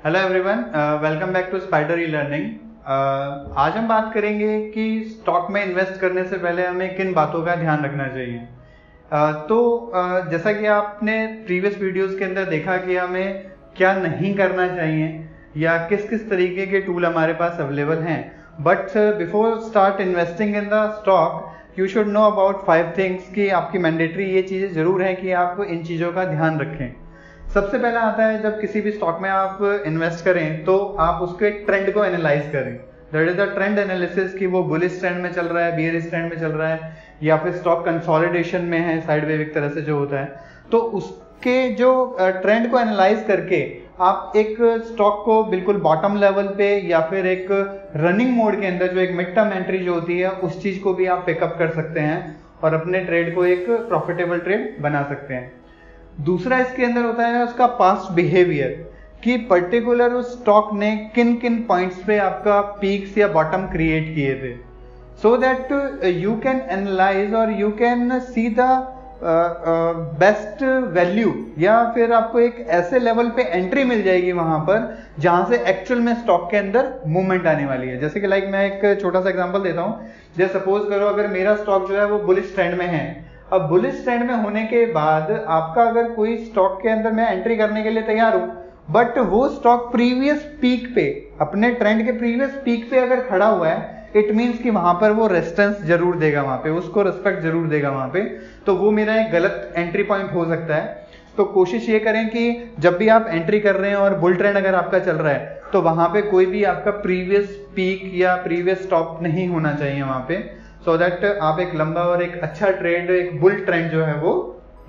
Hello everyone, welcome back to Spider E Learning. आज हम बात करेंगे कि स्टॉक में इन्वेस्ट करने से पहले हमें किन बातों का ध्यान रखना चाहिए। जैसा कि आपने प्रीवियस वीडियोस के अंदर देखा कि हमें क्या नहीं करना चाहिए या किस किस तरीके के टूल हमारे पास अवेलेबल हैं, but before start investing in the stock you should know about 5 things कि आपकी मैंडेटरी ये चीज़ें ज़रूर हैं कि आप इन चीज़ों का ध्यान रखें। सबसे पहला आता है, जब किसी भी स्टॉक में आप इन्वेस्ट करें तो आप उसके ट्रेंड को एनालाइज करें। That is the trend analysis कि वो बुलिश ट्रेंड में चल रहा है, बियरिश ट्रेंड में चल रहा है, या फिर स्टॉक कंसोलिडेशन में है, साइडवेज एक तरह से जो होता है। तो उसके जो ट्रेंड को एनालाइज करके आप एक स्टॉक को बिल्कुल बॉटम लेवल पे या फिर एक रनिंग मोड के अंदर जो एक मिड टर्म एंट्री जो होती है उस चीज को भी आप पिकअप कर सकते हैं और अपने ट्रेड को एक प्रॉफिटेबल ट्रेड बना सकते हैं। दूसरा इसके अंदर होता है उसका पास्ट बिहेवियर, कि पर्टिकुलर उस स्टॉक ने किन किन पॉइंट्स पे आपका पीक्स या बॉटम क्रिएट किए थे, so that you can analyse और you can see the best value, या फिर आपको एक ऐसे लेवल पे एंट्री मिल जाएगी वहां पर जहां से एक्चुअल में स्टॉक के अंदर मूवमेंट आने वाली है। जैसे कि मैं एक छोटा सा एग्जांपल देता हूं। जैसे सपोज करो अगर मेरा स्टॉक जो है वो बुलिश ट्रेंड में है। अब बुलिश ट्रेंड में होने के बाद आपका अगर कोई स्टॉक के अंदर मैं एंट्री करने के लिए तैयार हूं, बट वो स्टॉक प्रीवियस पीक पे, अपने ट्रेंड के प्रीवियस पीक पे अगर खड़ा हुआ है, इट मींस कि वहां पर वो रेजिस्टेंस जरूर देगा, वहां पे उसको रिस्पेक्ट जरूर देगा वहां पे, तो वो मेरा एक गलत एंट्री पॉइंट हो सकता है। तो कोशिश ये करें कि जब भी आप एंट्री कर रहे हैं और बुल ट्रेंड अगर आपका चल रहा है तो वहां पे कोई भी आपका प्रीवियस पीक या प्रीवियस स्टॉप नहीं होना चाहिए वहां पे, सो दैट आप एक लंबा और एक अच्छा ट्रेड, एक बुल ट्रेंड जो है वो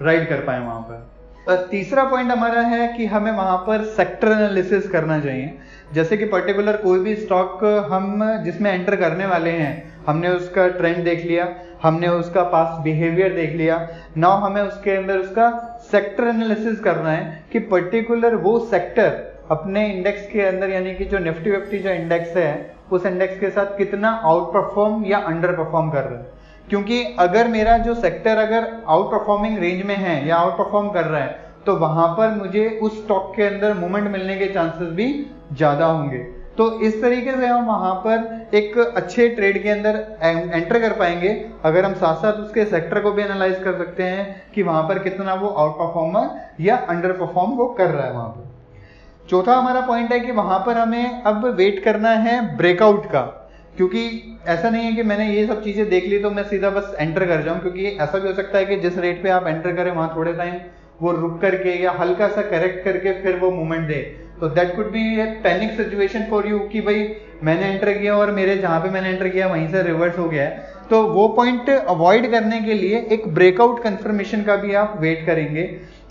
राइड कर पाए वहां पर। तीसरा पॉइंट हमारा है कि हमें वहां पर सेक्टर एनालिसिस करना चाहिए। जैसे कि पर्टिकुलर कोई भी स्टॉक हम जिसमें एंटर करने वाले हैं, हमने उसका ट्रेंड देख लिया, हमने उसका पास्ट बिहेवियर देख लिया, नाउ हमें उसके अंदर उसका सेक्टर एनालिसिस करना है कि पर्टिकुलर वो सेक्टर अपने इंडेक्स के अंदर, यानी कि जो निफ्टी विफ्टी जो इंडेक्स है उस इंडेक्स के साथ कितना आउट परफॉर्म या अंडर परफॉर्म कर रहा है। क्योंकि अगर मेरा जो सेक्टर अगर आउट परफॉर्मिंग रेंज में है या आउट परफॉर्म कर रहा है तो वहां पर मुझे उस स्टॉक के अंदर मूवमेंट मिलने के चांसेस भी ज्यादा होंगे। तो इस तरीके से हम वहां पर एक अच्छे ट्रेड के अंदर एंटर कर पाएंगे अगर हम साथ साथ उसके सेक्टर को भी एनालाइज कर सकते हैं कि वहां पर कितना वो आउट परफॉर्मर या अंडर परफॉर्म वो कर रहा है वहां पर। चौथा हमारा पॉइंट है कि वहां पर हमें अब वेट करना है ब्रेकआउट का, क्योंकि ऐसा नहीं है कि मैंने ये सब चीजें देख ली तो मैं सीधा बस एंटर कर जाऊं, क्योंकि ऐसा भी हो सकता है कि जिस रेट पे आप एंटर करें वहां थोड़े टाइम वो रुक करके या हल्का सा करेक्ट करके फिर वो मूवमेंट दे, तो that could be A panic situation for you कि भाई मैंने एंटर किया और मेरे जहां पे मैंने एंटर किया वहीं से रिवर्स हो गया है। तो वो पॉइंट अवॉइड करने के लिए एक ब्रेकआउट कंफर्मेशन का भी आप वेट करेंगे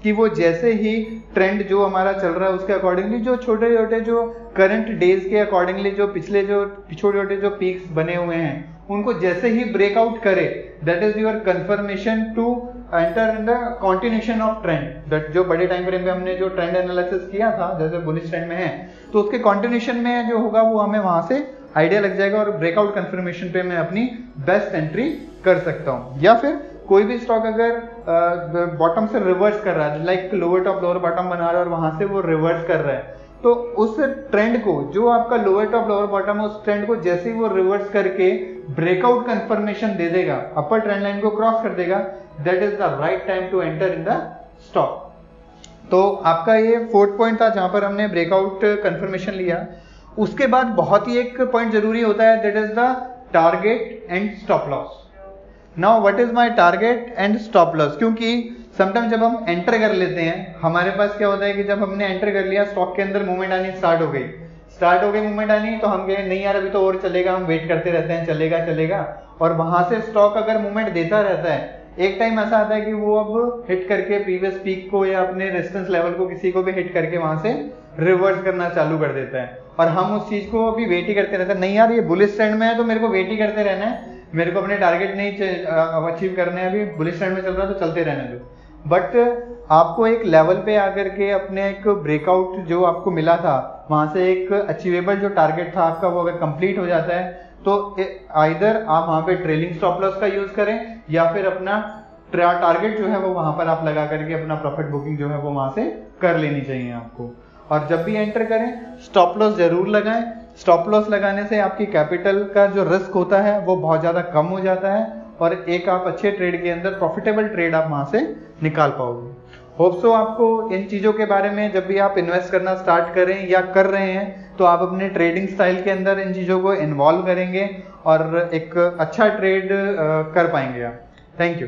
कि वो जैसे ही ट्रेंड जो हमारा चल रहा है उसके अकॉर्डिंगली, जो छोटे छोटे जो करंट डेज के अकॉर्डिंगली जो पिछले जो छोटे छोटे जो पीक्स बने हुए हैं उनको जैसे ही ब्रेकआउट करे, that is your confirmation to enter in the continuation of trend. That जो बड़े टाइम फ्रेम में हमने जो ट्रेंड एनालिसिस किया था, जैसे बुलिश ट्रेंड में है तो उसके कंटिन्यूएशन में जो होगा वो हमें वहां से आइडिया लग जाएगा और ब्रेकआउट कंफर्मेशन पे मैं अपनी बेस्ट एंट्री कर सकता हूं। या फिर कोई भी स्टॉक अगर बॉटम से रिवर्स कर रहा है, like lower top lower bottom बना रहा है और वहां से वो रिवर्स कर रहा है, तो उस ट्रेंड को, जो आपका लोअर टॉप लोअर बॉटम है, उस ट्रेंड को जैसे ही वो रिवर्स करके ब्रेकआउट कंफर्मेशन दे देगा, अपर ट्रेंड लाइन को क्रॉस कर देगा, that is the right time to enter in the stock. तो आपका ये फोर्थ पॉइंट था जहां पर हमने ब्रेकआउट कंफर्मेशन लिया। उसके बाद बहुत ही एक पॉइंट जरूरी होता है, that is the target and stop loss. Now what is my target and stop loss, क्योंकि समटाइम जब हम एंटर कर लेते हैं, हमारे पास क्या होता है कि जब हमने एंटर कर लिया, स्टॉक के अंदर मूवमेंट आनी स्टार्ट हो गई मूवमेंट आनी, तो हम कहे नहीं यार अभी तो और चलेगा, हम वेट करते रहते हैं, चलेगा, और वहां से स्टॉक अगर मूवमेंट देता रहता है, एक टाइम ऐसा आता है कि वो अब हिट करके प्रीवियस पीक को या अपने रेजिस्टेंस लेवल को किसी को भी हिट करके वहां से रिवर्स करना चालू कर देता है, और हम उस चीज को अभी वेट ही करते रहते हैं। नहीं यार ये बुलिश ट्रेंड में है तो मेरे को वेट ही करते रहना है, मेरे को अपने टारगेट नहीं अचीव करने हैं, अभी बुलिश ट्रेंड में चल रहा है तो चलते रहने दो। बट आपको एक लेवल पे आकर के अपने एक ब्रेकआउट जो आपको मिला था वहां से एक अचीवेबल जो टारगेट था आपका, वो अगर कंप्लीट हो जाता है तो आइदर आप वहां पे ट्रेलिंग स्टॉप लॉस का यूज करें या फिर अपना टारगेट जो है वो वहां पर आप लगा करके अपना प्रॉफिट बुकिंग जो है वो वहां से कर लेनी चाहिए आपको। और जब भी एंटर करें स्टॉप लॉस जरूर लगाएं। स्टॉप लॉस लगाने से आपकी कैपिटल का जो रिस्क होता है वो बहुत ज़्यादा कम हो जाता है और एक आप अच्छे ट्रेड के अंदर प्रॉफिटेबल ट्रेड आप वहाँ से निकाल पाओगे। होप सो आपको इन चीज़ों के बारे में जब भी आप इन्वेस्ट करना स्टार्ट करें या कर रहे हैं तो आप अपने ट्रेडिंग स्टाइल के अंदर इन चीज़ों को इन्वॉल्व करेंगे और एक अच्छा ट्रेड कर पाएंगे आप। Thank you.